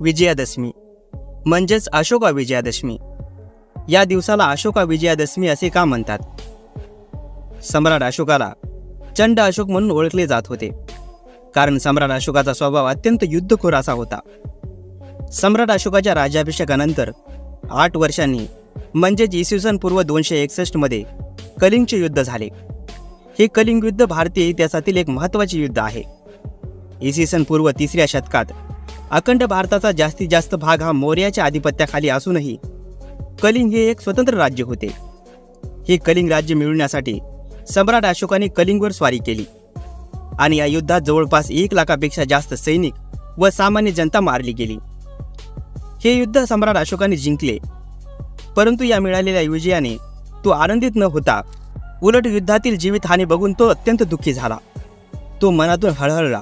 विजयादशमी म्हणजेच अशोका विजयादशमी. या दिवसाला अशोका विजयादशमी असे का म्हणतात? सम्राट अशोकाला चंड अशोक म्हणून ओळखले जात होते, कारण सम्राट अशोकाचा स्वभाव अत्यंत युद्धखोर असा होता. सम्राट अशोकाच्या राज्याभिषेकानंतर 8 वर्षांनी म्हणजेच इसवी सन पूर्व 261 मध्ये कलिंगचे युद्ध झाले. हे कलिंग युद्ध भारतीय इतिहासातील एक महत्त्वाचे युद्ध आहे. इसवी सन पूर्व 3ऱ्या शतकात अखंड भारताचा जास्तीत जास्त भाग हा मौर्याच्या आधिपत्याखाली असूनही कलिंग हे एक स्वतंत्र राज्य होते. हे कलिंग राज्य मिळवण्यासाठी सम्राट अशोकाने कलिंगवर स्वारी केली आणि या युद्धात जवळपास 1 लाखापेक्षा जास्त सैनिक व सामान्य जनता मारली गेली. हे युद्ध सम्राट अशोकाने जिंकले, परंतु या मिळालेल्या विजयाने तो आनंदित न होता उलट युद्धातील जीवितहानी बघून तो अत्यंत दुःखी झाला. तो मनातून हळहळला.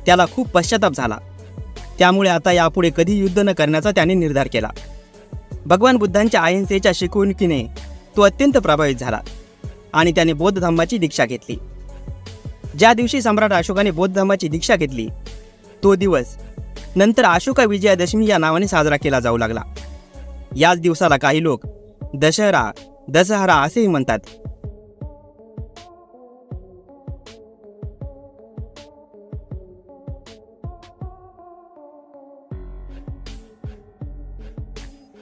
त्याला खूप पश्चाताप झाला. त्यामुळे आता यापुढे कधी युद्ध न करण्याचा त्याने निर्धार केला. भगवान बुद्धांच्या अहिंसेच्या शिकवणुकीने तो अत्यंत प्रभावित झाला आणि त्याने बौद्ध धर्माची दीक्षा घेतली. ज्या दिवशी सम्राट अशोकाने बौद्ध धर्माची दीक्षा घेतली तो दिवस नंतर अशोका विजयादशमी या नावाने साजरा केला जाऊ लागला. याच दिवसाला काही लोक दशहरा असेही म्हणतात.